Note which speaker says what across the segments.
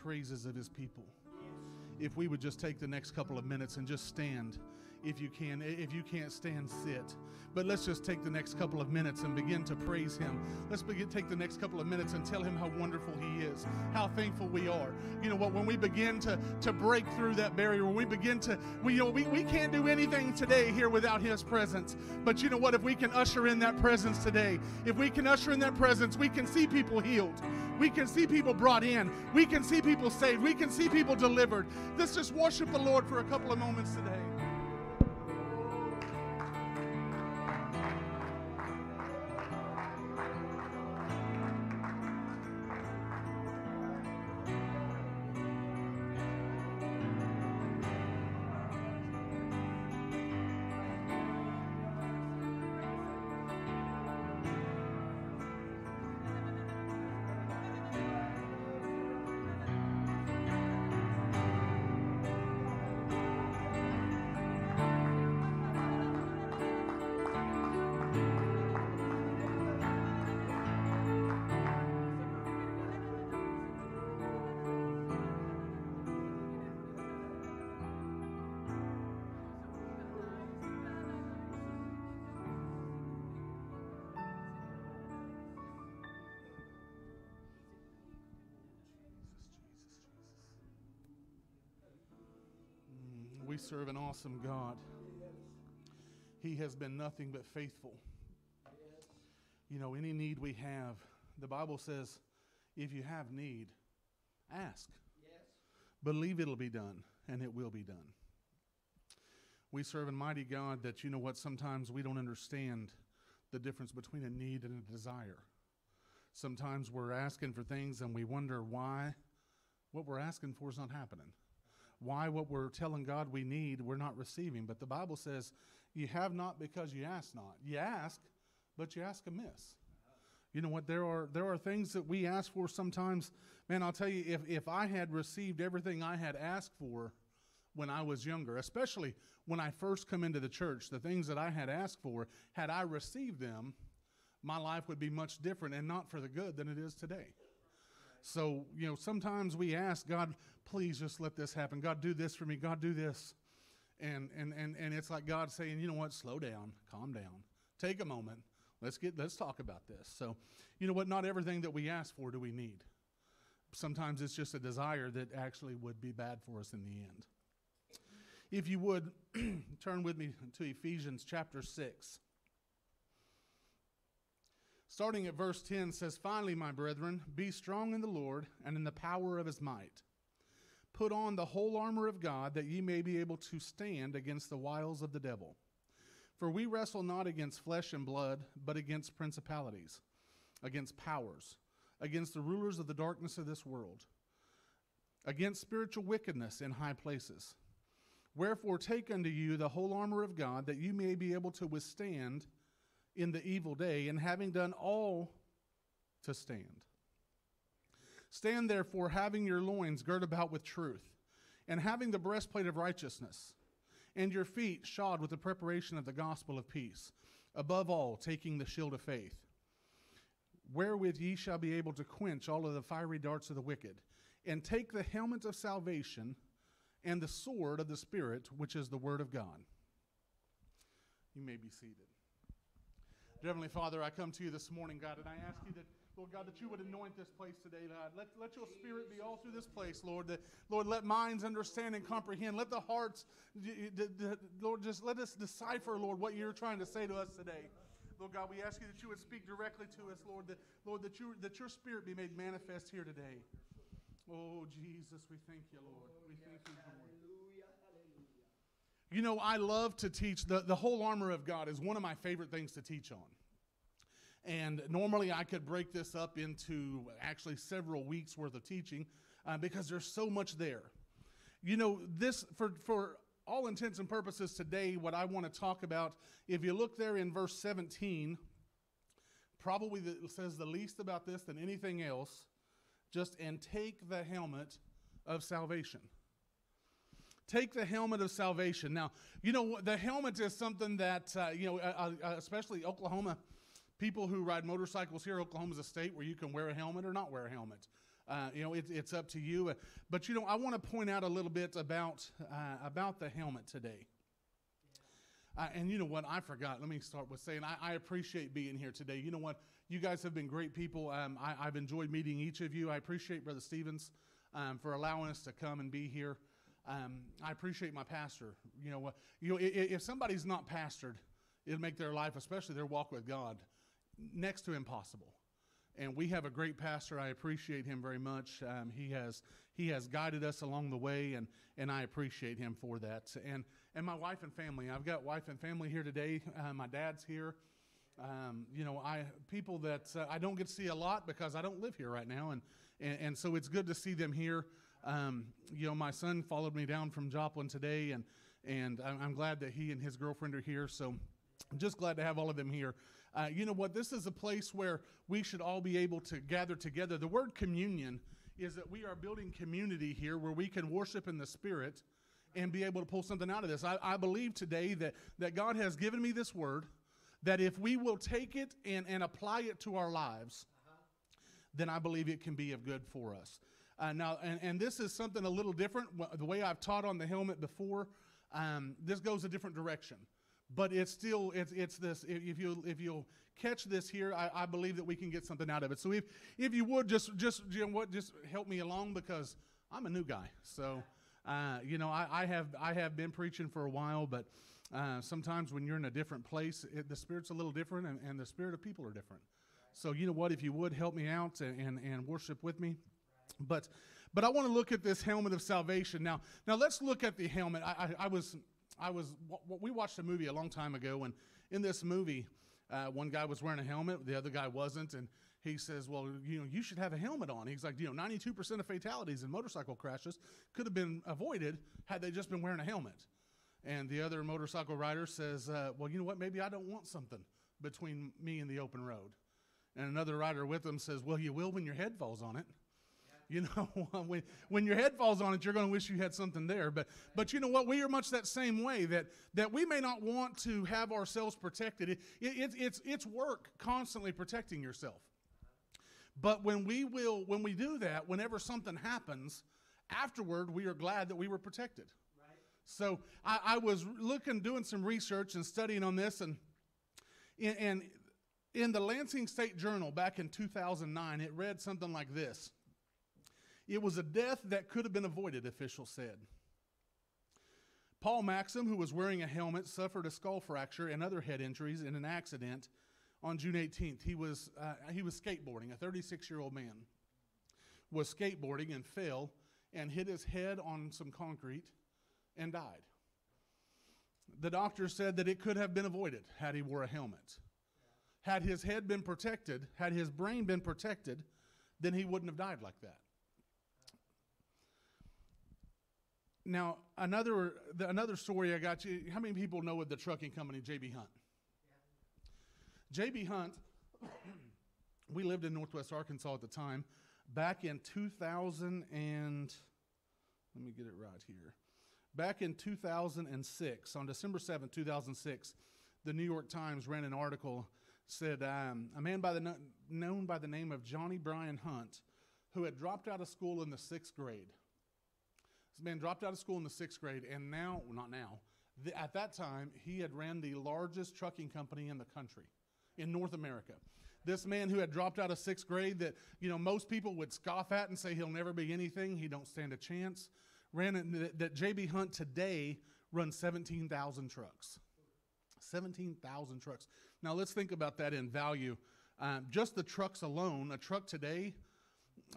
Speaker 1: praises of his people. If we would just take the next couple of minutes and just stand, if you can. If you can't stand, sit. But let's just take the next couple of minutes and begin to praise him. Let's take the next couple of minutes and tell him how wonderful he is, how thankful we are. You know what, when we begin to break through that barrier, when we begin to, we can't do anything today here without his presence. But you know what, if we can usher in that presence today, if we can usher in that presence, we can see people healed. We can see people brought in. We can see people saved. We can see people delivered. Let's just worship the Lord for a couple of moments today. We serve an awesome God. He has been nothing but faithful. You know, any need we have, the Bible says, if you have need, ask. Believe it'll be done, and it will be done. We serve a mighty God that, you know what, sometimes we don't understand the difference between a need and a desire. Sometimes we're asking for things and we wonder why what we're asking for is not happening. Why what we're telling God we need, we're not receiving. But the Bible says, you have not because you ask not. You ask, but you ask amiss. You know what, there are things that we ask for sometimes. Man, I'll tell you, if I had received everything I had asked for when I was younger, especially when I first come into the church, the things that I had asked for, had I received them, my life would be much different and not for the good than it is today. So, you know, sometimes we ask God, please just let this happen. God, do this for me. God, do this. And it's like God saying, you know what, slow down, calm down, take a moment. Let's talk about this. So, you know what, not everything that we ask for do we need. Sometimes it's just a desire that actually would be bad for us in the end. If you would, turn with me to Ephesians chapter 6. Starting at verse 10 says, finally, my brethren, be strong in the Lord and in the power of his might. Put on the whole armor of God, that ye may be able to stand against the wiles of the devil. For we wrestle not against flesh and blood, but against principalities, against powers, against the rulers of the darkness of this world, against spiritual wickedness in high places. Wherefore take unto you the whole armor of God, that you may be able to withstand in the evil day, and having done all, to stand. Stand therefore, having your loins girt about with truth, and having the breastplate of righteousness, and your feet shod with the preparation of the gospel of peace. Above all, taking the shield of faith, wherewith ye shall be able to quench all of the fiery darts of the wicked, and take the helmet of salvation and the sword of the Spirit, which is the word of God. You may be seated. Dear Heavenly Father, I come to you this morning, God, and I ask you that, Lord God, that you would anoint this place today, God. Let your Spirit be all through this place, Lord. That, Lord, let minds understand and comprehend. Let the hearts, Lord, just let us decipher, Lord, what you're trying to say to us today. Lord God, we ask you that you would speak directly to us, Lord, that your Spirit be made manifest here today. Oh, Jesus, we thank you, Lord. We thank you, Lord. You know, I love to teach. The whole armor of God is one of my favorite things to teach on. And normally I could break this up into actually several weeks worth of teaching because there's so much there. You know, this, for all intents and purposes today, what I want to talk about, if you look there in verse 17, probably it says the least about this than anything else, and take the helmet of salvation. Take the helmet of salvation. Now, you know, the helmet is something that, especially Oklahoma, people who ride motorcycles here, Oklahoma's a state where you can wear a helmet or not wear a helmet. It's up to you. But I want to point out a little bit about the helmet today. And you know what? I forgot. Let me start with saying I appreciate being here today. You know what? You guys have been great people. I've enjoyed meeting each of you. I appreciate Brother Stevens for allowing us to come and be here. I appreciate my pastor. If somebody's not pastored, it'll make their life, especially their walk with God, next to impossible. And we have a great pastor. I appreciate him very much. He has guided us along the way, and I appreciate him for that. And my wife and family. I've got wife and family here today. My dad's here. People that I don't get to see a lot because I don't live here right now, and so it's good to see them here. My son followed me down from Joplin today, and I'm glad that he and his girlfriend are here. So I'm just glad to have all of them here. You know what? This is a place where we should all be able to gather together. The word communion is that we are building community here where we can worship in the Spirit and be able to pull something out of this. I believe today that God has given me this word, that if we will take it and apply it to our lives, then I believe it can be of good for us. Now, this is something a little different. The way I've taught on the helmet before, this goes a different direction. But it's still, it's this, if you'll catch this here, I believe that we can get something out of it. So if you would, just help me along, because I'm a new guy. So, I have been preaching for a while, but sometimes when you're in a different place, the Spirit's a little different, and the spirit of people are different. So you know what, if you would help me out and worship with me. But I want to look at this helmet of salvation. Now let's look at the helmet. We watched a movie a long time ago, and in this movie, one guy was wearing a helmet, the other guy wasn't, and he says, well, you should have a helmet on. He's like, 92% of fatalities in motorcycle crashes could have been avoided had they just been wearing a helmet. And the other motorcycle rider says, well, you know what, maybe I don't want something between me and the open road. And another rider with him says, well, you will when your head falls on it. When your head falls on it, you're going to wish you had something there. But you know what? We are much that same way, that we may not want to have ourselves protected. It's work constantly protecting yourself. But when we do that, whenever something happens, afterward, we are glad that we were protected. Right. So I was doing some research and studying on this, and in the Lansing State Journal back in 2009, it read something like this. It was a death that could have been avoided, officials said. Paul Maxim, who was wearing a helmet, suffered a skull fracture and other head injuries in an accident on June 18th. He was skateboarding. A 36-year-old man was skateboarding and fell and hit his head on some concrete and died. The doctor said that it could have been avoided had he wore a helmet. Had his head been protected, had his brain been protected, then he wouldn't have died like that. Now, another story I got you. How many people know of the trucking company J.B. Hunt? J.B. Hunt, we lived in Northwest Arkansas at the time. Back in 2000 and, let me get it right here. Back in 2006, on December 7th, 2006, the New York Times ran an article, said a man known by the name of Johnny Bryan Hunt, who had dropped out of school in the 6th grade. This man dropped out of school in the 6th grade, and at that time, he had ran the largest trucking company in the country, in North America. This man who had dropped out of 6th grade that, most people would scoff at and say he'll never be anything, he don't stand a chance, that J.B. Hunt today runs 17,000 trucks. 17,000 trucks. Now let's think about that in value. Just the trucks alone, a truck today,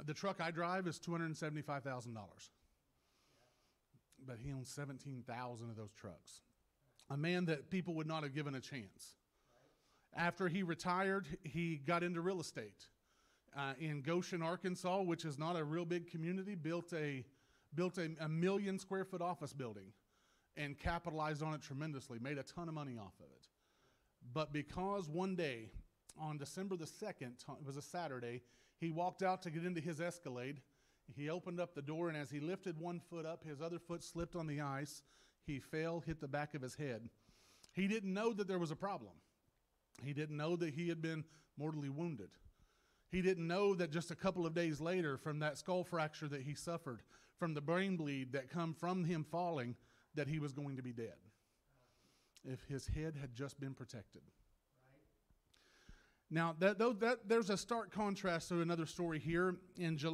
Speaker 1: the truck I drive is $275,000. But he owns 17,000 of those trucks. A man that people would not have given a chance. After he retired, he got into real estate. In Goshen, Arkansas, which is not a real big community, built a 1 million square foot office building and capitalized on it tremendously, made a ton of money off of it. But because one day, on December the 2nd, it was a Saturday, he walked out to get into his Escalade. He opened up the door, and as he lifted one foot up, his other foot slipped on the ice. He fell, hit the back of his head. He didn't know that there was a problem. He didn't know that he had been mortally wounded. He didn't know that just a couple of days later, from that skull fracture that he suffered, from the brain bleed that come from him falling, that he was going to be dead. If his head had just been protected. Now, there's a stark contrast to another story here.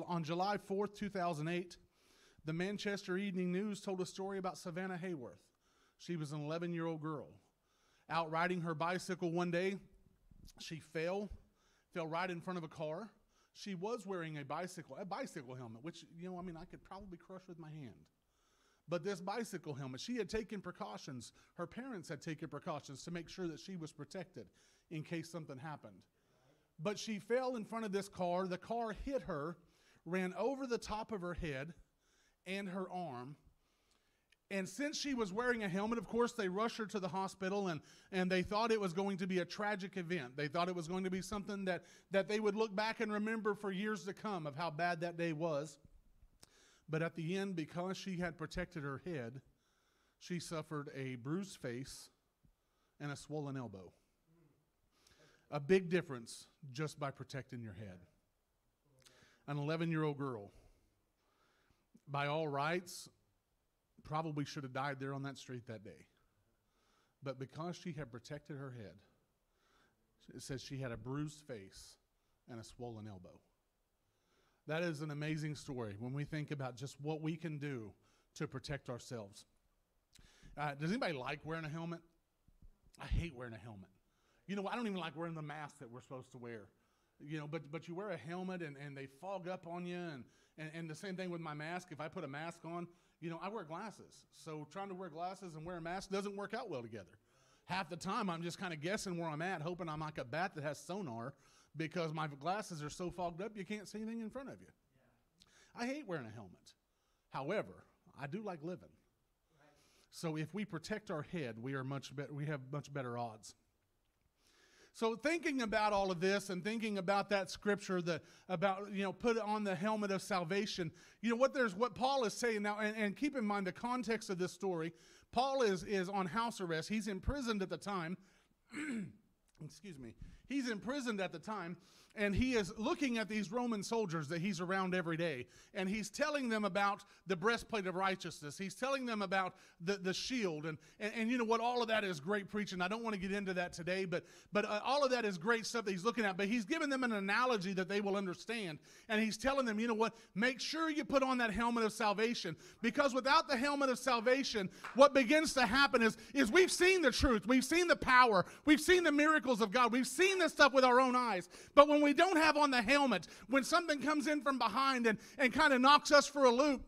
Speaker 1: On July 4th, 2008, the Manchester Evening News told a story about Savannah Hayworth. She was an 11-year-old girl. Out riding her bicycle one day, she fell right in front of a car. She was wearing a bicycle helmet, which, I could probably crush with my hand. But this bicycle helmet, she had taken precautions. Her parents had taken precautions to make sure that she was protected in case something happened. But she fell in front of this car. The car hit her, ran over the top of her head and her arm. And since she was wearing a helmet, of course, they rushed her to the hospital, and they thought it was going to be a tragic event. They thought it was going to be something that they would look back and remember for years to come of how bad that day was. But at the end, because she had protected her head, she suffered a bruised face and a swollen elbow. A big difference just by protecting your head. An 11-year-old girl, by all rights, probably should have died there on that street that day. But because she had protected her head, it says she had a bruised face and a swollen elbow. That is an amazing story when we think about just what we can do to protect ourselves. Does anybody like wearing a helmet? I hate wearing a helmet. I don't even like wearing the mask that we're supposed to wear. But you wear a helmet and they fog up on you. And the same thing with my mask. If I put a mask on, I wear glasses. So trying to wear glasses and wear a mask doesn't work out well together. Half the time I'm just kind of guessing where I'm at, hoping I'm like a bat that has sonar, because my glasses are so fogged up you can't see anything in front of you. Yeah. I hate wearing a helmet. However, I do like living. Right. So if we protect our head, we have much better odds. So thinking about all of this and thinking about that scripture put on the helmet of salvation, what Paul is saying now, and keep in mind the context of this story. Paul is on house arrest. He's imprisoned at the time. Excuse me. He's imprisoned at the time, and he is looking at these Roman soldiers that he's around every day, and he's telling them about the breastplate of righteousness. He's telling them about the shield, and what, all of that is great preaching. I don't want to get into that today, but all of that is great stuff that he's looking at, but he's giving them an analogy that they will understand, and he's telling them, make sure you put on that helmet of salvation, because without the helmet of salvation, what begins to happen is we've seen the truth, we've seen the power, we've seen the miracles of God, we've seen this stuff with our own eyes, but when we don't have on the helmet, when something comes in from behind and kind of knocks us for a loop,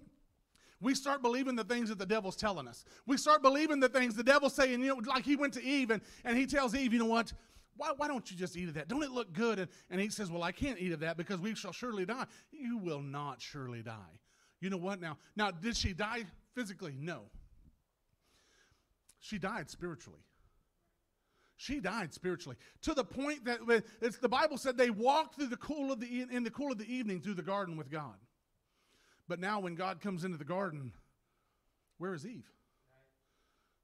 Speaker 1: we start believing the things that the devil's telling us. We start believing the things the devil's saying, like he went to Eve and he tells Eve, what? Why don't you just eat of that? Don't it look good? And he says, well, I can't eat of that because we shall surely die. You will not surely die. You know what? Now, did she die physically? No. She died spiritually. She died spiritually, to the point that the Bible said they walked through in the cool of the evening through the garden with God. But now when God comes into the garden, where is Eve?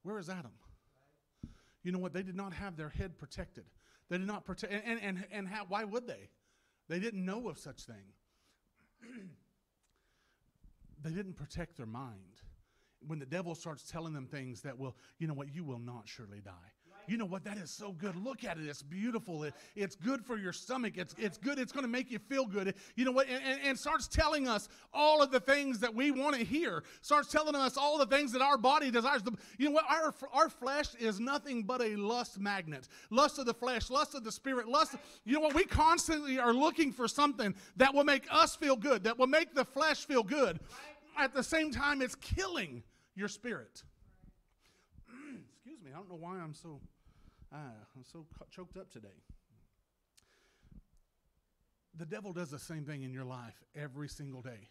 Speaker 1: Where is Adam? You know what? They did not have their head protected. They did not protect, and why would they? They didn't know of such thing. They didn't protect their mind. When the devil starts telling them things that will, you will not surely die. You know what? That is so good. Look at it. It's beautiful. It's good for your stomach. It's good. It's going to make you feel good. You know what? And starts telling us all of the things that we want to hear. Starts telling us all the things that our body desires. You know what? Our flesh is nothing but a lust magnet. Lust of the flesh, lust of the spirit, lust. You know what? We constantly are looking for something that will make us feel good, that will make the flesh feel good. At the same time, it's killing your spirit. Excuse me. I don't know why I'm so choked up today. The devil does the same thing in your life every single day.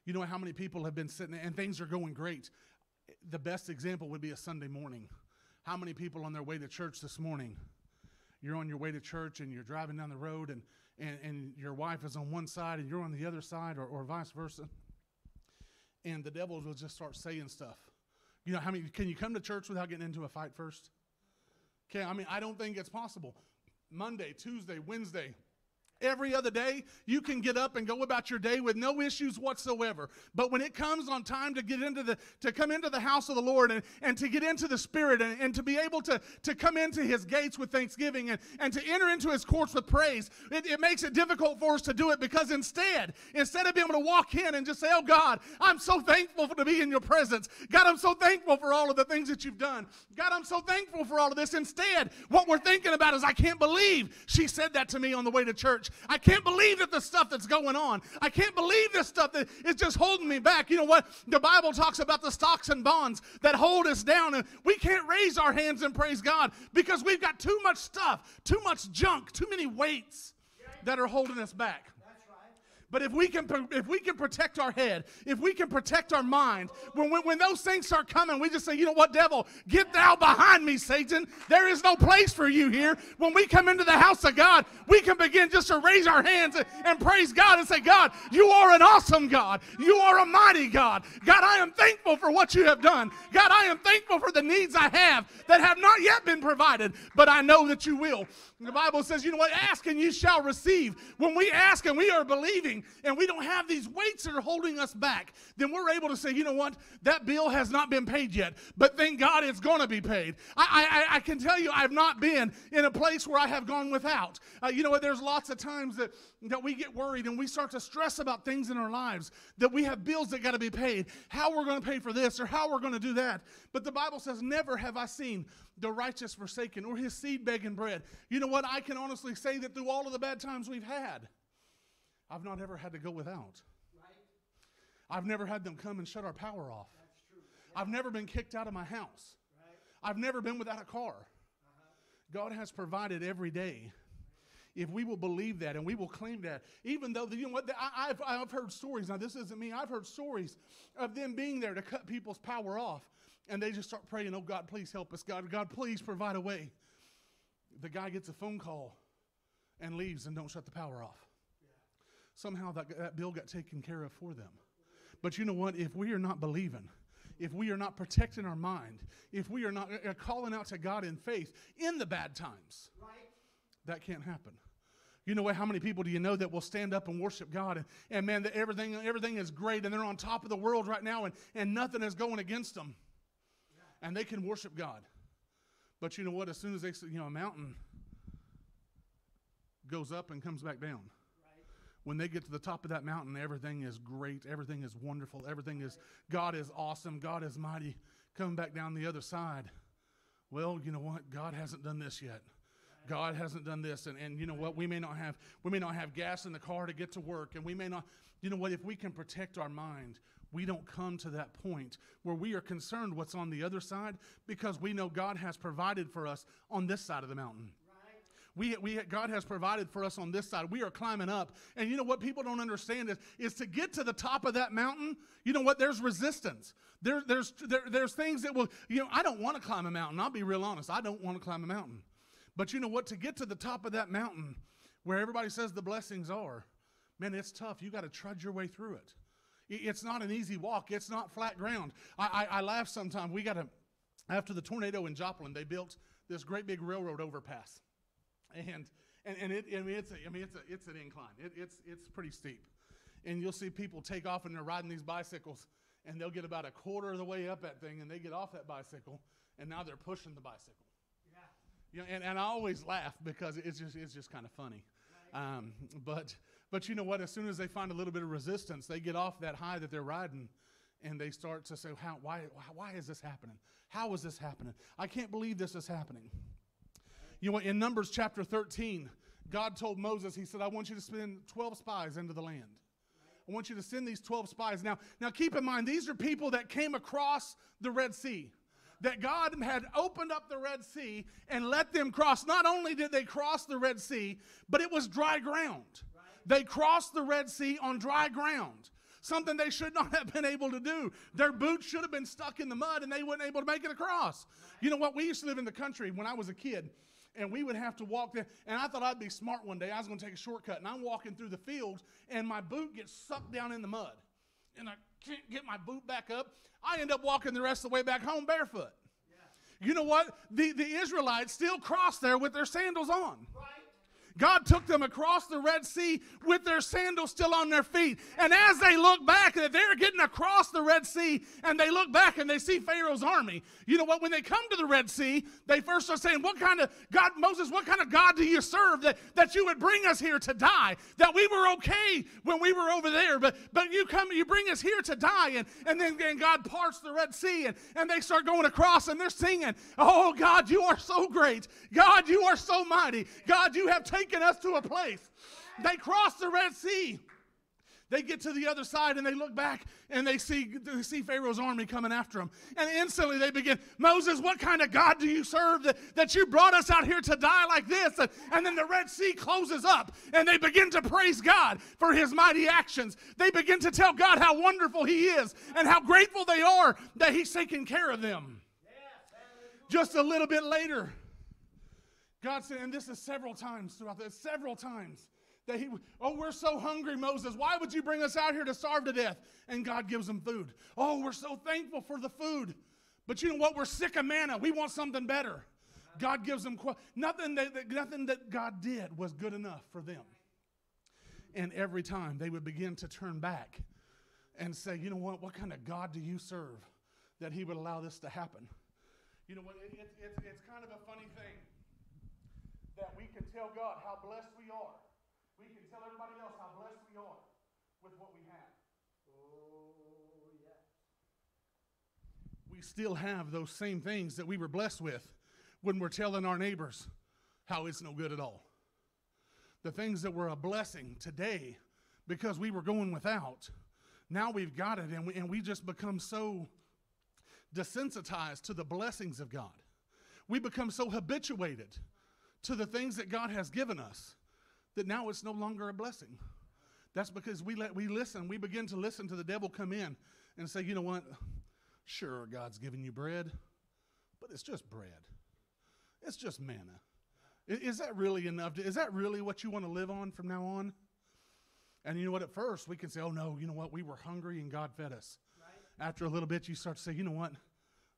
Speaker 1: You know how many people have been sitting and things are going great. The best example would be a Sunday morning. How many people on their way to church this morning? You're on your way to church and you're driving down the road and your wife is on one side and you're on the other side or vice versa. And the devil will just start saying stuff. You know, can you come to church without getting into a fight first? Okay, I don't think it's possible. Monday, Tuesday, Wednesday, every other day, you can get up and go about your day with no issues whatsoever. But when it comes on time to come into the house of the Lord and to get into the Spirit and to be able to come into His gates with thanksgiving and to enter into His courts with praise, it makes it difficult for us to do it, because instead of being able to walk in and just say, oh God, I'm so thankful to be in your presence. God, I'm so thankful for all of the things that you've done. God, I'm so thankful for all of this. Instead, what we're thinking about is, I can't believe she said that to me on the way to church. I can't believe that the stuff that's going on. I can't believe this stuff that is just holding me back. You know what? The Bible talks about the stocks and bonds that hold us down, and we can't raise our hands and praise God because we've got too much stuff, too much junk, too many weights that are holding us back. But if we can protect our head, if we can protect our mind, when those things start coming, we just say, you know what, devil, get thou behind me, Satan. There is no place for you here. When we come into the house of God, we can begin just to raise our hands and praise God and say, God, you are an awesome God. You are a mighty God. God, I am thankful for what you have done. God, I am thankful for the needs I have that have not yet been provided, but I know that you will. The Bible says, you know what, ask and you shall receive. When we ask and we are believing and we don't have these weights that are holding us back, then we're able to say, you know what, that bill has not been paid yet, but thank God it's going to be paid. I can tell you I've not been in a place where I have gone without. You know what, there's lots of times that we get worried and we start to stress about things in our lives, that we have bills that got to be paid, how we're going to pay for this or how we're going to do that. But the Bible says, never have I seen the righteous forsaken or his seed begging bread. You know what? I can honestly say that through all of the bad times we've had, I've not ever had to go without. Right. I've never had them come and shut our power off. That's true. Yeah. I've never been kicked out of my house. Right. I've never been without a car. God has provided every day. If we will believe that and we will claim that, even though, you know what, I've heard stories, now this isn't me, I've heard stories of them being there to cut people's power off. And they just start praying, oh, God, please help us. God, please provide a way. The guy gets a phone call and leaves and don't shut the power off. Yeah. Somehow that bill got taken care of for them. But you know what? If we are not believing, if we are not protecting our mind, if we are not calling out to God in faith in the bad times, right, that can't happen. You know what? How many people do you know that will stand up and worship God and man, that everything is great and they're on top of the world right now and nothing is going against them. And they can worship God. But you know what? As soon as a mountain goes up and comes back down. Right. When they get to the top of that mountain, everything is great. Everything is wonderful. God is awesome. God is mighty. Coming back down the other side. Well, you know what? God hasn't done this yet. God hasn't done this. And you know what? We may not have gas in the car to get to work. And we may not, you know what? If we can protect our mind, we don't come to that point where we are concerned what's on the other side, because we know God has provided for us on this side of the mountain. Right. God has provided for us on this side. We are climbing up. And you know what people don't understand is to get to the top of that mountain, you know what, there's resistance. There's things that will, I don't want to climb a mountain. I'll be real honest. I don't want to climb a mountain. But you know what, to get to the top of that mountain where everybody says the blessings are, man, it's tough. You got to trudge your way through it. It's not an easy walk. It's not flat ground. I laugh sometimes. After the tornado in Joplin, they built this great big railroad overpass, and it's an incline. It's pretty steep, and you'll see people take off and they're riding these bicycles, and they'll get about a quarter of the way up that thing, and they get off that bicycle, and now they're pushing the bicycle. Yeah. And I always laugh because it's just kind of funny, right. But you know what? As soon as they find a little bit of resistance, they get off that high that they're riding, and they start to say, why is this happening? How is this happening? I can't believe this is happening. You know, in Numbers chapter 13, God told Moses, he said, I want you to send 12 spies into the land. I want you to send these 12 spies. Now keep in mind, these are people that came across the Red Sea. That God had opened up the Red Sea and let them cross. Not only did they cross the Red Sea, but it was dry ground. They crossed the Red Sea on dry ground, something they should not have been able to do. Their boots should have been stuck in the mud, and they weren't able to make it across. You know what? We used to live in the country when I was a kid, and we would have to walk there. And I thought I'd be smart one day. I was going to take a shortcut, and I'm walking through the fields, and my boot gets sucked down in the mud, and I can't get my boot back up. I end up walking the rest of the way back home barefoot. Yeah. You know what? The Israelites still crossed there with their sandals on. Right. God took them across the Red Sea with their sandals still on their feet. And as they look back, they're getting across the Red Sea, and they look back and they see Pharaoh's army. You know what? When they come to the Red Sea, they first start saying, what kind of God, Moses, what kind of God do you serve that you would bring us here to die? That we were okay when we were over there, but you bring us here to die. And then God parts the Red Sea, and they start going across, and they're singing, oh, God, you are so great. God, you are so mighty. God, you have taken us to a place. They cross the Red Sea. They get to the other side, and they look back, and they see Pharaoh's army coming after them. And instantly they begin, Moses, what kind of God do you serve that you brought us out here to die like this? And then the Red Sea closes up, and they begin to praise God for his mighty actions. They begin to tell God how wonderful he is and how grateful they are that he's taking care of them. Just a little bit later, God said, and this is several times throughout this, several times, that we're so hungry, Moses. Why would you bring us out here to starve to death? And God gives them food. Oh, we're so thankful for the food. But you know what? We're sick of manna. We want something better. God gives them, nothing that God did was good enough for them. And every time they would begin to turn back and say, you know what kind of God do you serve that he would allow this to happen? You know what? It's kind of a funny thing that we can tell God how blessed we are. We can tell everybody else how blessed we are with what we have. Oh, yeah. We still have those same things that we were blessed with when we're telling our neighbors how it's no good at all. The things that were a blessing today because we were going without, now we've got it, and we just become so desensitized to the blessings of God. We become so habituated to the things that God has given us that now it's no longer a blessing. That's because we begin to listen to the devil come in and say, you know what, sure, God's giving you bread, but it's just bread. It's just manna. Is that really enough? Is that really what you want to live on from now on? And you know what, at first we can say, oh no, you know what, we were hungry and God fed us. Right. After a little bit you start to say, you know what,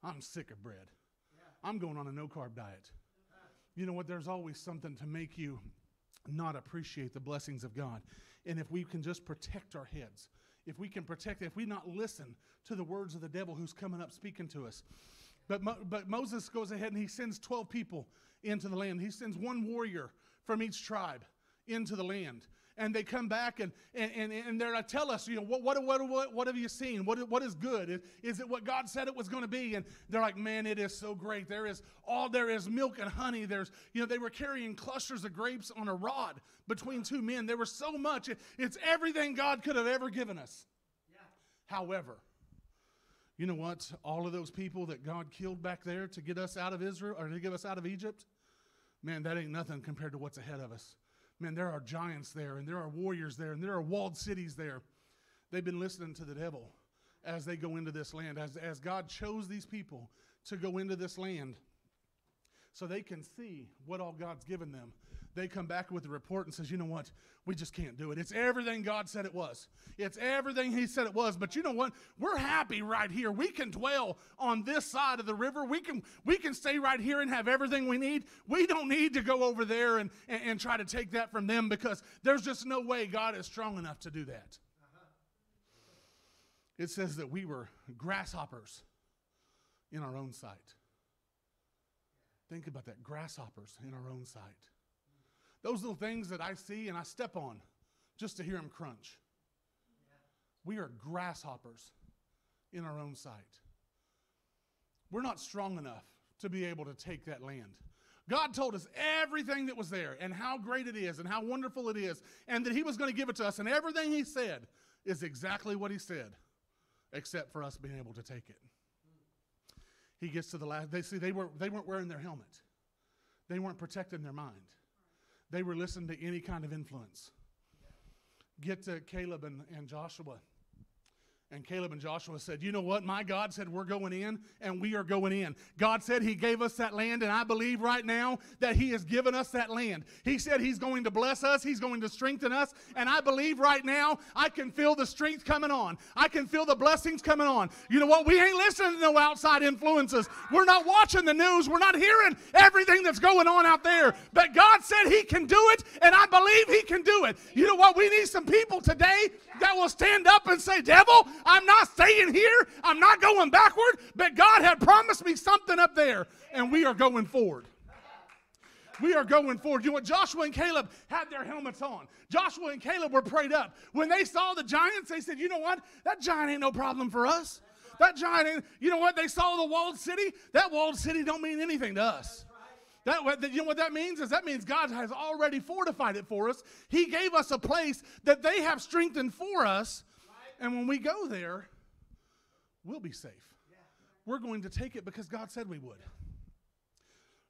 Speaker 1: I'm sick of bread. Yeah. I'm going on a no-carb diet. You know what, there's always something to make you not appreciate the blessings of God. And if we can just protect our heads, if we not listen to the words of the devil who's coming up speaking to us. But Moses goes ahead and he sends 12 people into the land. He sends one warrior from each tribe into the land. And they come back and they're like, tell us, you know, what have you seen? What is good? Is it what God said it was going to be? And they're like, man, it is so great. There is milk and honey. They were carrying clusters of grapes on a rod between two men. There was so much. It's everything God could have ever given us. Yeah. However, you know what? All of those people that God killed back there to get us out of Israel or to get us out of Egypt, man, that ain't nothing compared to what's ahead of us. Man, there are giants there, and there are warriors there, and there are walled cities there. They've been listening to the devil as they go into this land, as God chose these people to go into this land so they can see what all God's given them. They come back with a report and says, you know what, we just can't do it. It's everything God said it was. It's everything he said it was. But you know what, we're happy right here. We can dwell on this side of the river. We can stay right here and have everything we need. We don't need to go over there and try to take that from them because there's just no way God is strong enough to do that. It says that we were grasshoppers in our own sight. Think about that, grasshoppers in our own sight. Those little things that I see and I step on just to hear them crunch. Yeah. We are grasshoppers in our own sight. We're not strong enough to be able to take that land. God told us everything that was there and how great it is and how wonderful it is and that he was going to give it to us. And everything he said is exactly what he said, except for us being able to take it. He gets to the last, they weren't wearing their helmet. They weren't protecting their mind. They were listening to any kind of influence. Get to Caleb and Joshua. And Caleb and Joshua said, you know what? My God said we're going in, and we are going in. God said he gave us that land, and I believe right now that he has given us that land. He said he's going to bless us. He's going to strengthen us. And I believe right now I can feel the strength coming on. I can feel the blessings coming on. You know what? We ain't listening to no outside influences. We're not watching the news. We're not hearing everything that's going on out there. But God said he can do it, and I believe he can do it. You know what? We need some people today that will stand up and say, devil, I'm not staying here. I'm not going backward. But God had promised me something up there, and we are going forward. We are going forward. You know what? Joshua and Caleb had their helmets on. Joshua and Caleb were prayed up. When they saw the giants, they said, you know what? That giant ain't no problem for us. That giant ain't, you know what? They saw the walled city. That walled city don't mean anything to us. You know what that means? That means God has already fortified it for us. He gave us a place that they have strengthened for us. And when we go there, we'll be safe. We're going to take it because God said we would.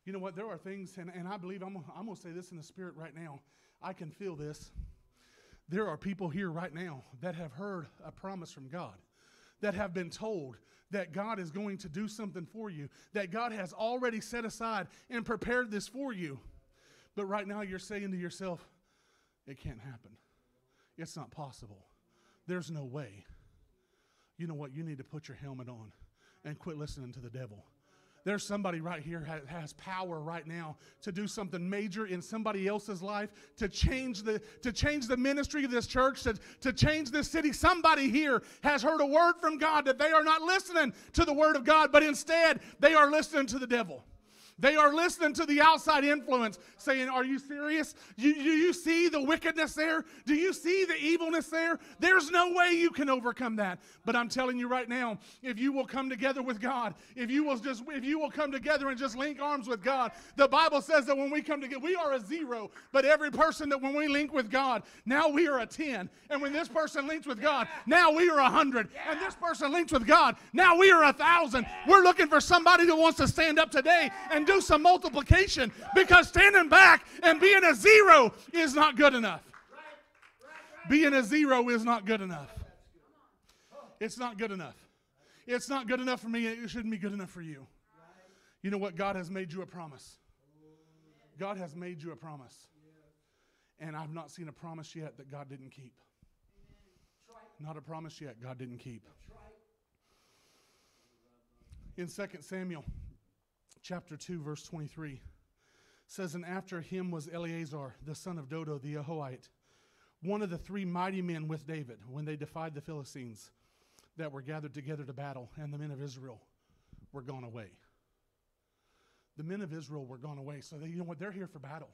Speaker 1: You know what? There are things, and I believe I'm going to say this in the spirit right now. I can feel this. There are people here right now that have heard a promise from God, that have been told that God is going to do something for you, that God has already set aside and prepared this for you. But right now you're saying to yourself, it can't happen. It's not possible. There's no way. You know what? You need to put your helmet on and quit listening to the devil. There's somebody right here has power right now to do something major in somebody else's life, to change the ministry of this church, to change this city. Somebody here has heard a word from God that they are not listening to the word of God, but instead they are listening to the devil. They are listening to the outside influence, saying, are you serious? Do you see the wickedness there? Do you see the evilness there? There's no way you can overcome that. But I'm telling you right now, if you will come together with God, if you will come together and just link arms with God, the Bible says that when we come together, we are a 0, but every person that when we link with God, now we are a 10. And when this person links with God, now we are 100. And this person links with God, now we are 1,000. We're looking for somebody that wants to stand up today and do some multiplication, because standing back and being a 0 is not good enough. Being a 0 is not good enough. It's not good enough. It's not good enough for me. It shouldn't be good enough for you. You know what? God has made you a promise. God has made you a promise. And I've not seen a promise yet that God didn't keep. Not a promise yet God didn't keep. In 2 Samuel chapter 2, verse 23, says, and after him was Eleazar, the son of Dodo, the Ahohite, one of the 3 mighty men with David, when they defied the Philistines that were gathered together to battle, and the men of Israel were gone away. The men of Israel were gone away. So you know what? They're here for battle.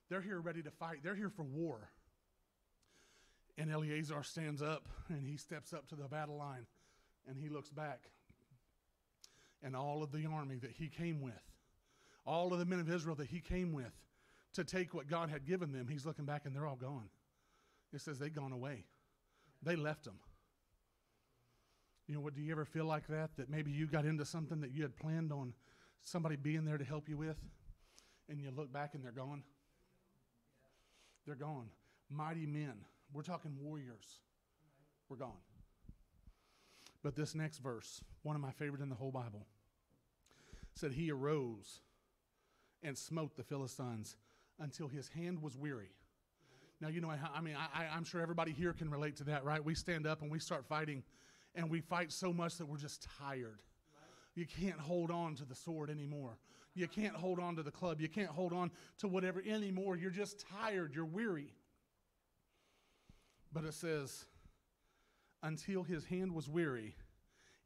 Speaker 1: They're here ready to fight. They're here for war. And Eleazar stands up, and he steps up to the battle line, and he looks back. And all of the army that he came with, all of the men of Israel that he came with to take what God had given them, he's looking back and they're all gone. It says they've gone away. They left them. You know what, do you ever feel like that? That maybe you got into something that you had planned on somebody being there to help you with, and you look back and they're gone? They're gone. Mighty men. We're talking warriors. We're gone. But this next verse, one of my favorite in the whole Bible, said he arose and smote the Philistines until his hand was weary. Now, you know, I'm sure everybody here can relate to that, right? We stand up and we start fighting, and we fight so much that we're just tired. You can't hold on to the sword anymore. You can't hold on to the club. You can't hold on to whatever anymore. You're just tired. You're weary. But it says, until his hand was weary,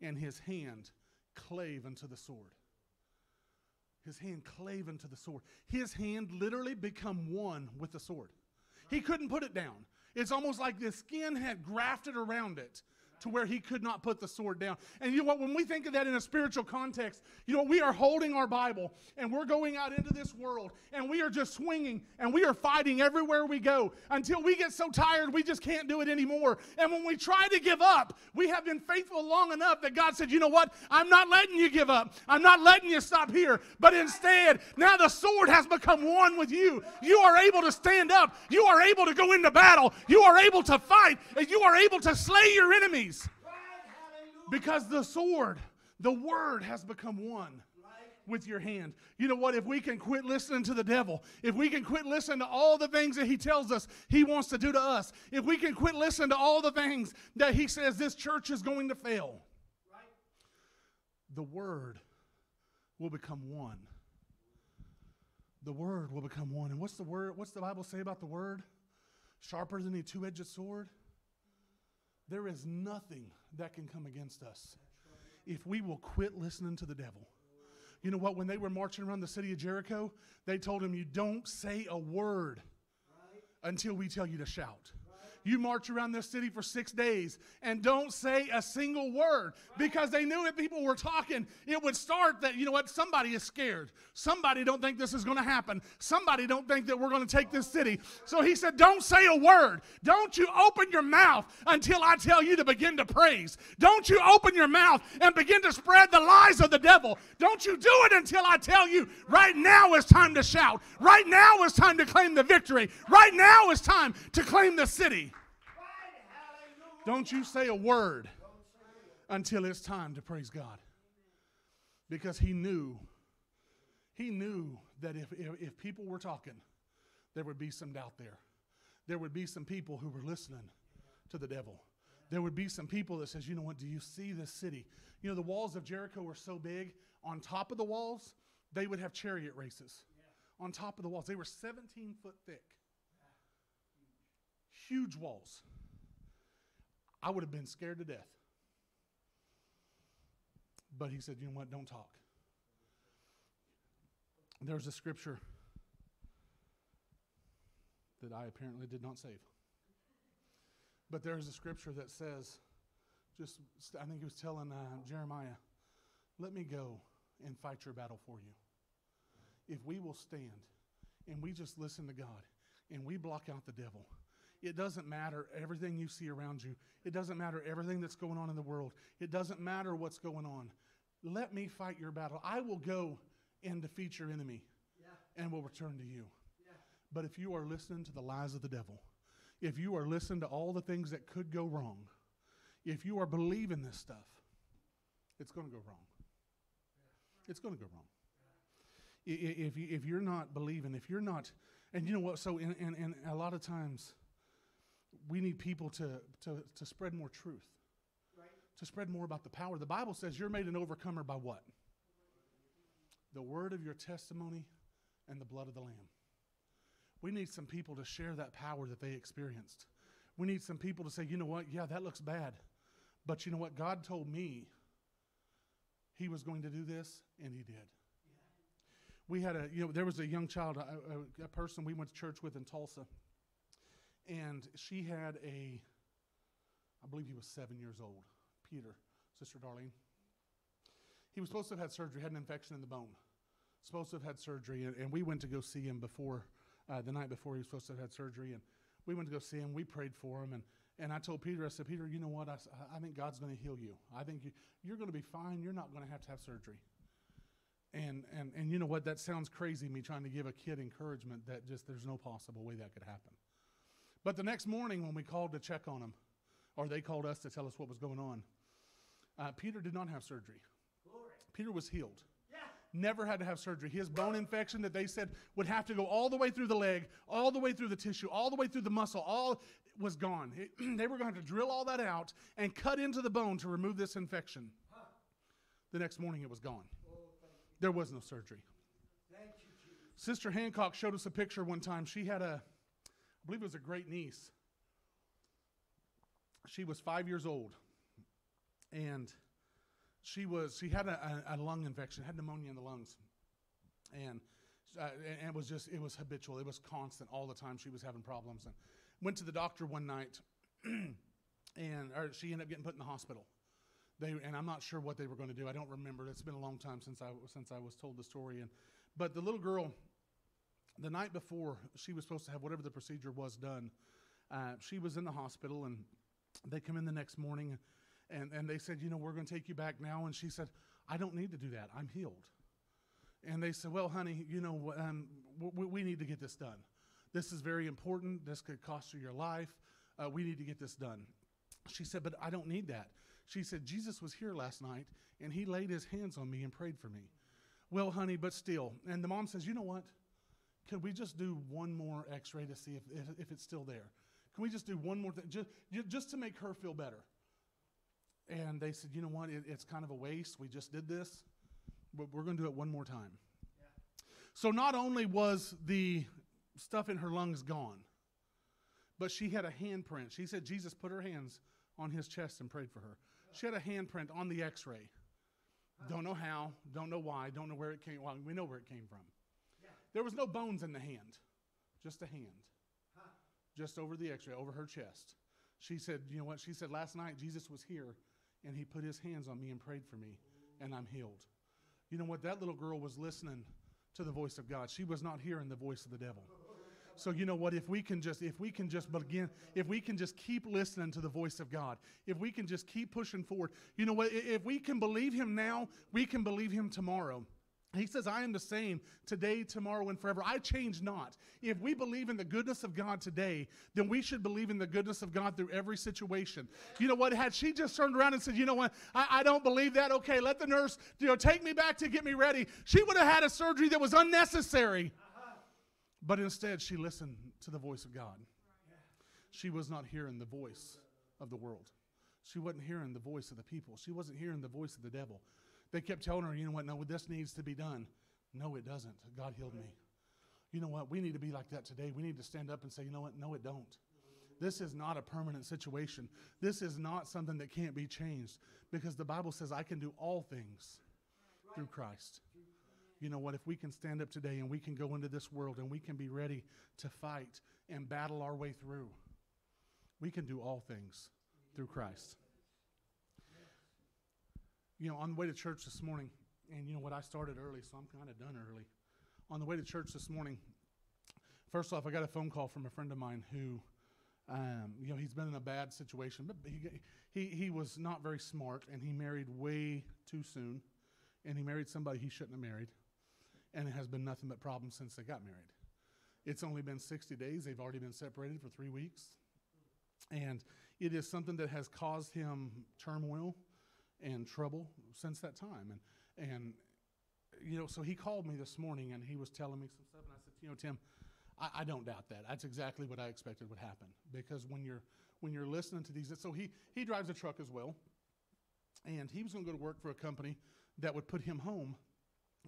Speaker 1: and his hand clave unto the sword. His hand clave unto the sword. His hand literally become one with the sword. He couldn't put it down. It's almost like the skin had grafted around it to where he could not put the sword down. And you know what, when we think of that in a spiritual context, you know, we are holding our Bible and we're going out into this world and we are just swinging and we are fighting everywhere we go until we get so tired we just can't do it anymore. And when we try to give up, we have been faithful long enough that God said, you know what, I'm not letting you give up. I'm not letting you stop here. But instead, now the sword has become one with you. You are able to stand up. You are able to go into battle. You are able to fight. And you are able to slay your enemies. Because the sword, the word has become one with your hand. You know what? If we can quit listening to the devil, if we can quit listening to all the things that he tells us he wants to do to us, if we can quit listening to all the things that he says this church is going to fail, the word will become one. The word will become one. And what's the word? What's the Bible say about the word? Sharper than a two-edged sword. There is nothing that can come against us if we will quit listening to the devil. You know what? When they were marching around the city of Jericho, they told him, you don't say a word until we tell you to shout. You march around this city for 6 days and don't say a single word, because they knew if people were talking, it would start that, you know what, somebody is scared. Somebody don't think this is going to happen. Somebody don't think that we're going to take this city. So he said, don't say a word. Don't you open your mouth until I tell you to begin to praise. Don't you open your mouth and begin to spread the lies of the devil. Don't you do it until I tell you right now is time to shout. Right now is time to claim the victory. Right now is time to claim the city. Don't you say a word until it's time to praise God. Because he knew that if people were talking, there would be some doubt there. There would be some people who were listening to the devil. There would be some people that says, you know what, do you see this city? You know, the walls of Jericho were so big. On top of the walls, they would have chariot races. On top of the walls. They were 17 foot thick. Huge walls. I would have been scared to death. But he said, you know what, don't talk. There's a scripture that I apparently did not save. But there's a scripture that says, I think he was telling Jeremiah, let me go and fight your battle for you. If we will stand and we just listen to God and we block out the devil, it doesn't matter everything you see around you. It doesn't matter everything that's going on in the world. It doesn't matter what's going on. Let me fight your battle. I will go and defeat your enemy and will return to you. But if you are listening to the lies of the devil, if you are listening to all the things that could go wrong, if you are believing this stuff, it's going to go wrong. It's going to go wrong. If you're not believing, if you're not, and you know what, so in a lot of times, we need people to spread more truth, to spread more about the power. The Bible says you're made an overcomer by what? The word of your testimony and the blood of the Lamb. We need some people to share that power that they experienced. We need some people to say, you know what, yeah, that looks bad. But you know what, God told me he was going to do this, and he did. We had there was a young child, a person we went to church with in Tulsa. And she had I believe he was 7 years old, Peter, Sister Darlene. He was supposed to have had surgery, had an infection in the bone. Supposed to have had surgery, and we went to go see him the night before he was supposed to have had surgery. And we went to go see him. We prayed for him. And I told Peter, I said, Peter, you know what? I think God's going to heal you. I think you're going to be fine. You're not going to have surgery. And you know what? That sounds crazy, me trying to give a kid encouragement that just there's no possible way that could happen. But the next morning when we called to check on him, or they called us to tell us what was going on, Peter did not have surgery. Glory. Peter was healed. Yeah. Never had to have surgery. His bone infection that they said would have to go all the way through the leg, all the way through the tissue, all the way through the muscle, all was gone. They were going to have to drill all that out and cut into the bone to remove this infection. Huh. The next morning it was gone. Oh, there was no surgery. Thank you, Jesus. Sister Hancock showed us a picture one time. She had I believe it was a great niece. She was 5 years old, and she had a lung infection, had pneumonia in the lungs, and it was habitual. It was constant all the time. She was having problems, and went to the doctor one night, and she ended up getting put in the hospital. And I'm not sure what they were going to do. I don't remember. It's been a long time since I was told the story. But the little girl, the night before she was supposed to have whatever the procedure was done, she was in the hospital, and they come in the next morning, and they said, we're going to take you back now. And she said, I don't need to do that. I'm healed. And they said, well, honey, we need to get this done. This is very important. This could cost you your life. We need to get this done. She said, but I don't need that. She said, Jesus was here last night, and he laid his hands on me and prayed for me. Well, honey, but still. And the mom says, you know what? Could we just do one more x-ray to see if it's still there? Can we just do one more thing, just to make her feel better? And they said, you know what? It's kind of a waste. We just did this, but we're going to do it one more time. Yeah. So not only was the stuff in her lungs gone, but she had a handprint. She said Jesus put her hands on his chest and prayed for her. She had a handprint on the x-ray. Don't know how, don't know why, don't know where it came. Well, we know where it came from. Yeah. There was no bones in the hand, just a hand. Just over the x-ray, over her chest. She said, you know what? She said, last night Jesus was here, and he put his hands on me and prayed for me, and I'm healed. You know what? That little girl was listening to the voice of God. She was not hearing the voice of the devil. So you know what? If we can just keep listening to the voice of God, if we can just keep pushing forward, you know what? If we can believe him now, we can believe him tomorrow. He says, I am the same today, tomorrow, and forever. I change not. If we believe in the goodness of God today, then we should believe in the goodness of God through every situation. You know what? Had she just turned around and said, you know what, I don't believe that. Okay, let the nurse, take me back to get me ready. She would have had a surgery that was unnecessary. But instead, she listened to the voice of God. She was not hearing the voice of the world. She wasn't hearing the voice of the people. She wasn't hearing the voice of the devil. They kept telling her, you know what, no, this needs to be done. No, it doesn't. God healed me. You know what, we need to be like that today. We need to stand up and say, you know what, no, it don't. This is not a permanent situation. This is not something that can't be changed, because the Bible says I can do all things through Christ. You know what, if we can stand up today and we can go into this world and we can be ready to fight and battle our way through, we can do all things through Christ. You know, on the way to church this morning, and you know what, I started early, so I'm kind of done early. On the way to church this morning, first off, I got a phone call from a friend of mine who, he's been in a bad situation, but he was not very smart, and he married way too soon, and he married somebody he shouldn't have married, and it has been nothing but problems since they got married. It's only been 60 days. They've already been separated for 3 weeks, and it is something that has caused him turmoil and trouble since that time. And so he called me this morning and he was telling me some stuff, and I said, Tim, I don't doubt that. That's exactly what I expected would happen, because when you're listening to these, so he drives a truck as well, and he was going to go to work for a company that would put him home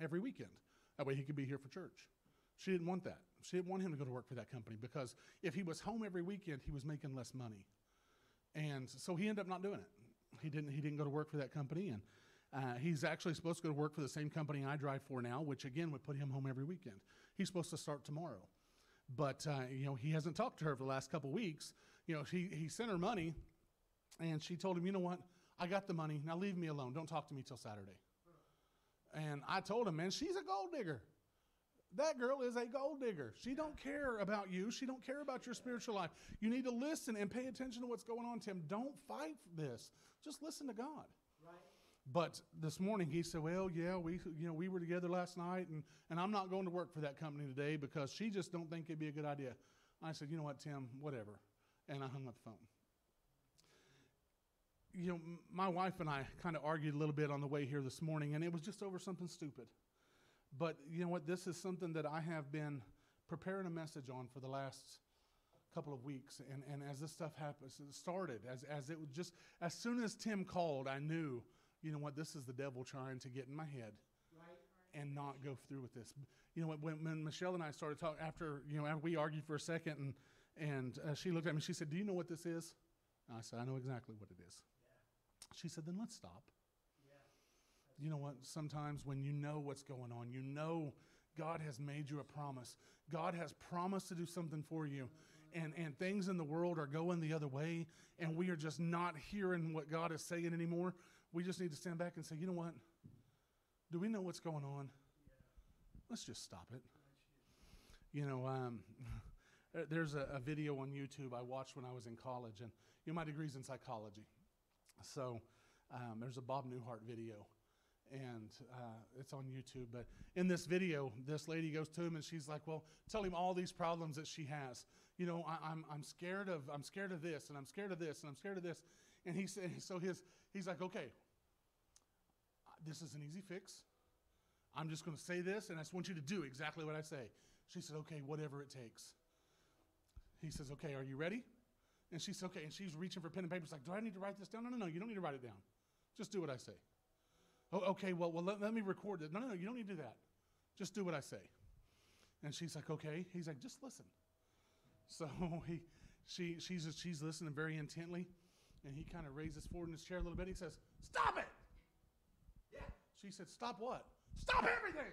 Speaker 1: every weekend. That way he could be here for church. She didn't want that. She didn't want him to go to work for that company, because if he was home every weekend, he was making less money. And so he ended up not doing it. He didn't go to work for that company, and he's actually supposed to go to work for the same company I drive for now, which again would put him home every weekend. He's supposed to start tomorrow, but he hasn't talked to her for the last couple weeks. He sent her money, and she told him, you know what, I got the money, now leave me alone. Don't talk to me till Saturday. And I told him, man, she's a gold digger. That girl is a gold digger. She don't care about you. She don't care about your spiritual life. You need to listen and pay attention to what's going on, Tim. Don't fight this. Just listen to God. Right. But this morning he said, well, yeah, we were together last night, and I'm not going to work for that company today because she just don't think it'd be a good idea. I said, you know what, Tim, whatever. And I hung up the phone. My wife and I kind of argued a little bit on the way here this morning, and it was just over something stupid. But you know what? This is something that I have been preparing a message on for the last couple of weeks. And as this stuff happens, it started, as it was just, as soon as Tim called, I knew, you know what, this is the devil trying to get in my head and not go through with this. You know what, when Michelle and I started talking, after we argued for a second, and she looked at me, she said, do you know what this is? And I said, I know exactly what it is. Yeah. She said, then let's stop. You know what? Sometimes when you know what's going on, you know God has made you a promise. God has promised to do something for you. And things in the world are going the other way, and we are just not hearing what God is saying anymore. We just need to stand back and say, you know what? Do we know what's going on? Let's just stop it. There's a video on YouTube I watched when I was in college, and my degree's in psychology. So there's a Bob Newhart video. And it's on YouTube. But in this video, this lady goes to him and she's like, well, tell him all these problems that she has. I'm scared of this, and I'm scared of this, and I'm scared of this. And he said, so his He's like, okay, this is an easy fix. I'm just going to say this, and I just want you to do exactly what I say. She said, okay, whatever it takes. He says, okay, are you ready? And she said, okay, and she's reaching for pen and paper. She's like, do I need to write this down? No, you don't need to write it down. Just do what I say. Oh, okay, well let me record it. No, you don't need to do that. Just do what I say. And she's like, okay. He's like, just listen. So she's listening very intently, and he kind of raises forward in his chair a little bit. He says, stop it. Yeah. She said, stop what? Stop everything.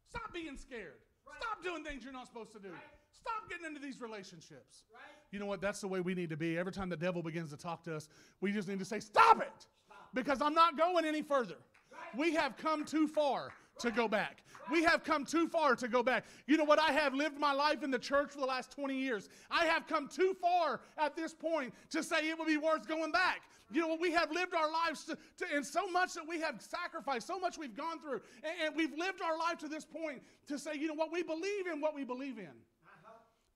Speaker 1: Stop being scared. Right. Stop doing things you're not supposed to do. Right. Stop getting into these relationships. Right. You know what? That's the way we need to be. Every time the devil begins to talk to us, we just need to say, stop it. Stop. Because I'm not going any further. Right. We have come too far to go back. We have come too far to go back. You know what? I have lived my life in the church for the last 20 years. I have come too far at this point to say it would be worth going back. You know what? We have lived our lives and so much that we have sacrificed, so much we've gone through, and we've lived our life to this point to say, you know what? We believe in what we believe in.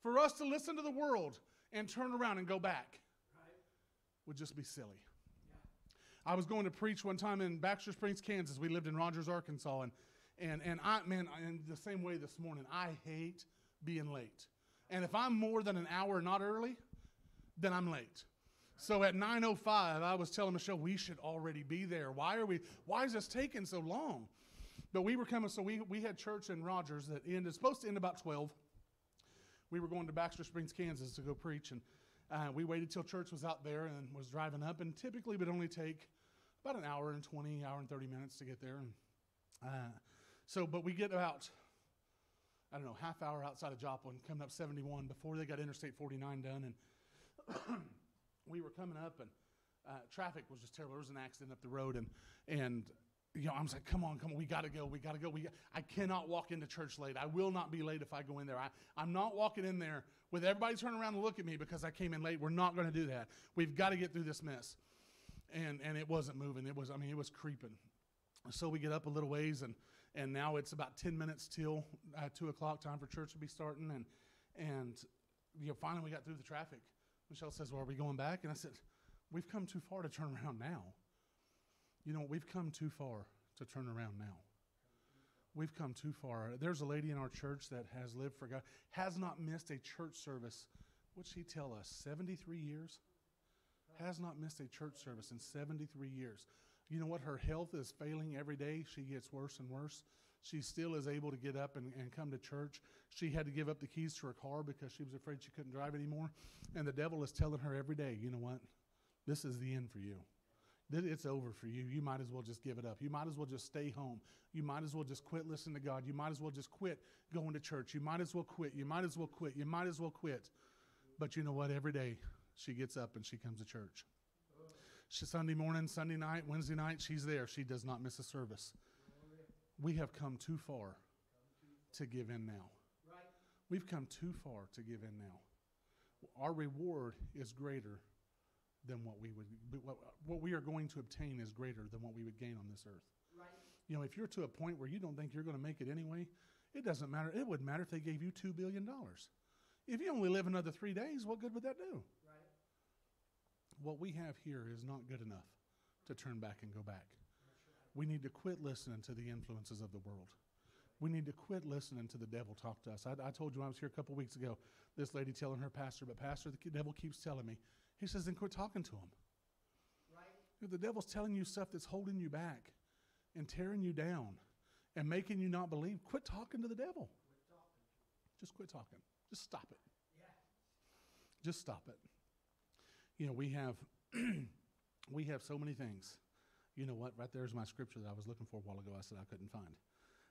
Speaker 1: For us to listen to the world and turn around and go back would just be silly. I was going to preach one time in Baxter Springs, Kansas. We lived in Rogers, Arkansas, and in the same way this morning, I hate being late. And if I'm more than an hour not early, then I'm late. So at 9:05, I was telling Michelle, we should already be there. Why is this taking so long? But we were coming, so we had church in Rogers that ended, supposed to end about 12. We were going to Baxter Springs, Kansas to go preach, and we waited till church was out there and was driving up, and typically it would only take about an hour and 20, hour and 30 minutes to get there. And but we get about, I don't know, half hour outside of Joplin, coming up 71 before they got Interstate 49 done, and we were coming up, and traffic was just terrible. There was an accident up the road, and you know, I was like, come on, we got to go. I cannot walk into church late. I will not be late if I go in there. I'm not walking in there with everybody turning around and look at me because I came in late. We're not going to do that. We've got to get through this mess. And it wasn't moving. It was creeping. So we get up a little ways, and now it's about 10 minutes till 2 o'clock, time for church to be starting. And you know, finally we got through the traffic. Michelle says, well, are we going back? And I said, we've come too far to turn around now. You know, we've come too far to turn around now. We've come too far. There's a lady in our church that has lived for God, has not missed a church service. What'd she tell us? 73 years? Has not missed a church service in 73 years. You know what? Her health is failing every day. She gets worse and worse. She still is able to get up and come to church. She had to give up the keys to her car because she was afraid she couldn't drive anymore. And the devil is telling her every day, you know what? This is the end for you. It's over for you. You might as well just give it up. You might as well just stay home. You might as well just quit listening to God. You might as well just quit going to church. You might as well quit. You might as well quit. You might as well quit. But you know what? Every day she gets up and she comes to church. Sunday morning, Sunday night, Wednesday night, she's there. She does not miss a service. We have come too far to give in now. We've come too far to give in now. Our reward is greater than what we are going to obtain is greater than what we would gain on this earth. Right. You know, if you're to a point where you don't think you're going to make it anyway, it doesn't matter. It wouldn't matter if they gave you $2 billion. If you only live another 3 days, what good would that do? Right. What we have here is not good enough to turn back and go back. Right. We need to quit listening to the influences of the world. We need to quit listening to the devil talk to us. I told you when I was here a couple weeks ago, this lady telling her pastor, but pastor, the devil keeps telling me. He says, then quit talking to him. Right. If the devil's telling you stuff that's holding you back and tearing you down and making you not believe, quit talking to the devil. Just quit talking. Just stop it. Yeah. Just stop it. You know, we have so many things. You know what? Right there's my scripture that I was looking for a while ago. I said I couldn't find.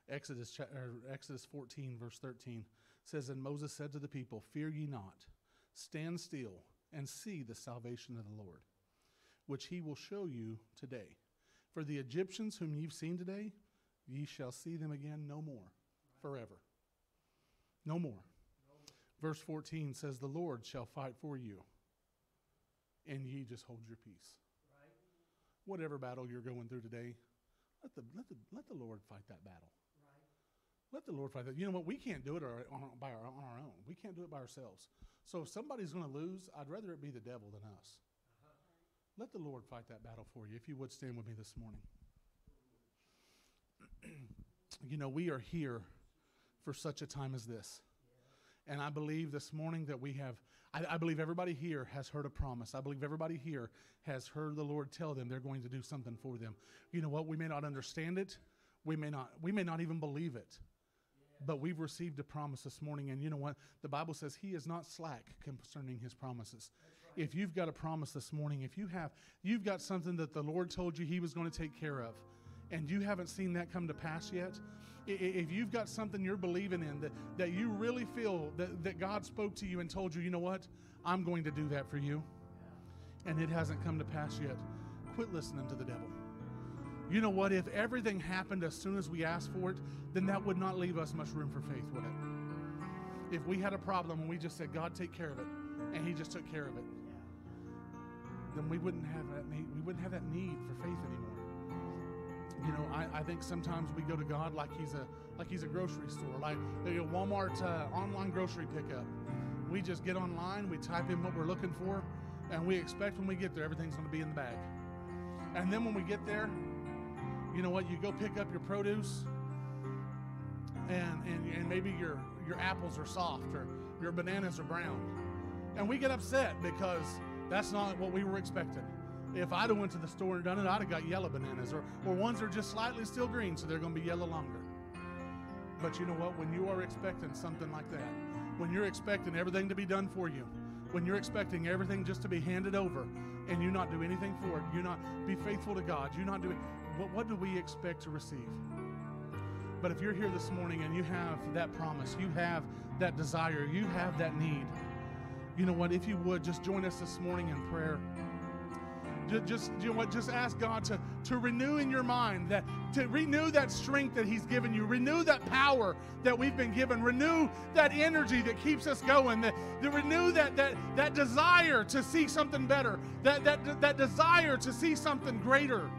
Speaker 1: Exodus 14, verse 13 says, and Moses said to the people, fear ye not, stand still, and see the salvation of the Lord, which he will show you today. For the Egyptians whom you've seen today, ye shall see them again no more, forever. No more. Verse 14 says, the Lord shall fight for you, and ye just hold your peace. Right. Whatever battle you're going through today, let the Lord fight that battle. Right. Let the Lord fight that. You know what? We can't do it on our own. We can't do it by ourselves. So if somebody's going to lose, I'd rather it be the devil than us. Let the Lord fight that battle for you. If you would stand with me this morning. You know, we are here for such a time as this. And I believe this morning that we have, I believe everybody here has heard a promise. I believe everybody here has heard the Lord tell them they're going to do something for them. You know what? We may not understand it. We may not even believe it. But we've received a promise this morning. And you know what? The Bible says He is not slack concerning His promises. If you've got a promise this morning, if you've got something that the Lord told you He was going to take care of, and you haven't seen that come to pass yet, if you've got something you're believing in that you really feel that God spoke to you and told you, you know what, I'm going to do that for you, and it hasn't come to pass yet, quit listening to the devil. You know what, if everything happened as soon as we asked for it, then that would not leave us much room for faith, would it? If we had a problem and we just said, God, take care of it, and He just took care of it, then we wouldn't have that need. We wouldn't have that need for faith anymore. You know, I think sometimes we go to God like He's a grocery store, like a Walmart online grocery pickup. We just get online, we type in what we're looking for, and we expect when we get there everything's going to be in the bag. And then when we get there, you know what? You go pick up your produce, and maybe your apples are soft or your bananas are brown, and we get upset because that's not what we were expecting. If I'd have went to the store and done it, I'd have got yellow bananas, or ones that are just slightly still green, so they're going to be yellow longer. But you know what? When you are expecting something like that, when you're expecting everything to be done for you, when you're expecting everything just to be handed over, and you not do anything for it, you not be faithful to God, you not do it, what do we expect to receive? But if you're here this morning and you have that promise, you have that desire, you have that need, you know what, if you would, just join us this morning in prayer. Just you know what, just ask God to renew in your mind, to renew that strength that He's given you, renew that power that we've been given, renew that energy that keeps us going, renew that desire to see something better, that desire to see something greater.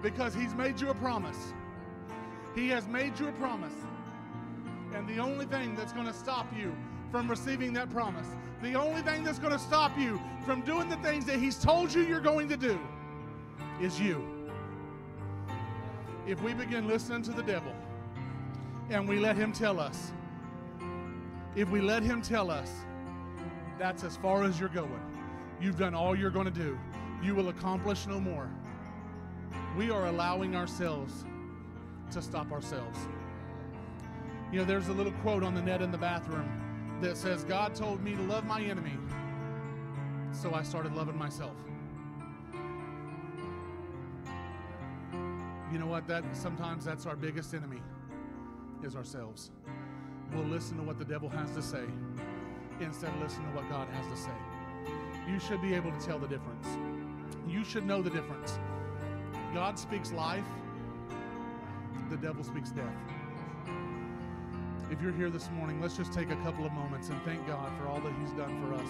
Speaker 1: Because He's made you a promise. He has made you a promise. And the only thing that's going to stop you from receiving that promise, the only thing that's going to stop you from doing the things that He's told you you're going to do, is you. If we begin listening to the devil and we let him tell us, if we let him tell us that's as far as you're going, you've done all you're going to do, you will accomplish no more, we are allowing ourselves to stop ourselves. You know, there's a little quote on the net in the bathroom that says, God told me to love my enemy, so I started loving myself. You know what? Sometimes that's our biggest enemy, is ourselves. We'll listen to what the devil has to say instead of listening to what God has to say. You should be able to tell the difference. You should know the difference. God speaks life. The devil speaks death. If you're here this morning, let's just take a couple of moments and thank God for all that He's done for us.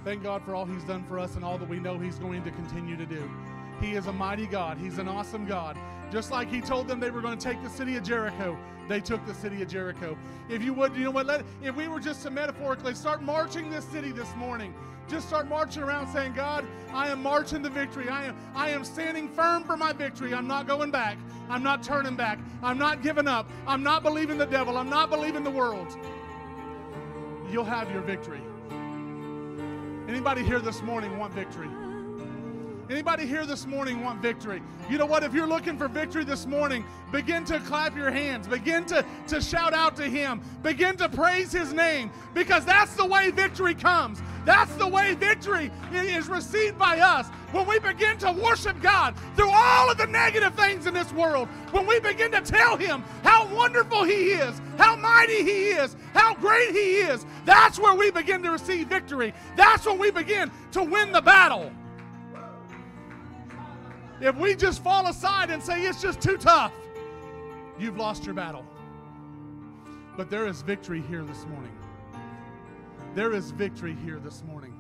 Speaker 1: Thank God for all He's done for us and all that we know He's going to continue to do. He is a mighty God. He's an awesome God. Just like He told them they were going to take the city of Jericho, they took the city of Jericho. If you would, you know what, if we were just to metaphorically start marching this city this morning, just start marching around saying, God, I am marching to victory. I am standing firm for my victory. I'm not going back. I'm not turning back. I'm not giving up. I'm not believing the devil. I'm not believing the world. You'll have your victory. Anybody here this morning want victory? Anybody here this morning want victory? You know what? If you're looking for victory this morning, begin to clap your hands. Begin to shout out to Him. Begin to praise His name, because that's the way victory comes. That's the way victory is received by us. When we begin to worship God through all of the negative things in this world, when we begin to tell Him how wonderful He is, how mighty He is, how great He is, that's where we begin to receive victory. That's when we begin to win the battle. If we just fall aside and say it's just too tough, you've lost your battle. But there is victory here this morning. There is victory here this morning.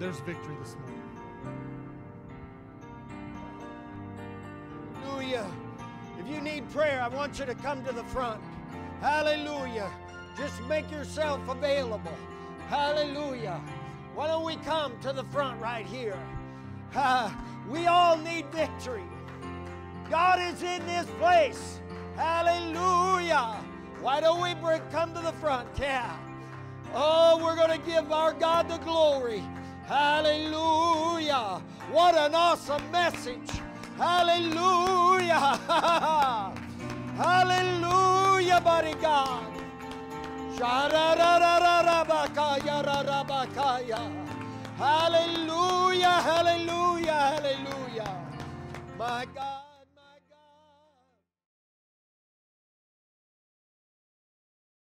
Speaker 1: There's victory this morning.
Speaker 2: Hallelujah. If you need prayer, I want you to come to the front. Hallelujah. Just make yourself available. Hallelujah. Why don't we come to the front right here? We all need victory. God is in this place. Hallelujah. Why don't we come to the front? Yeah. Oh, we're going to give our God the glory. Hallelujah. What an awesome message. Hallelujah. Hallelujah, buddy God. Hallelujah, hallelujah, hallelujah. My God.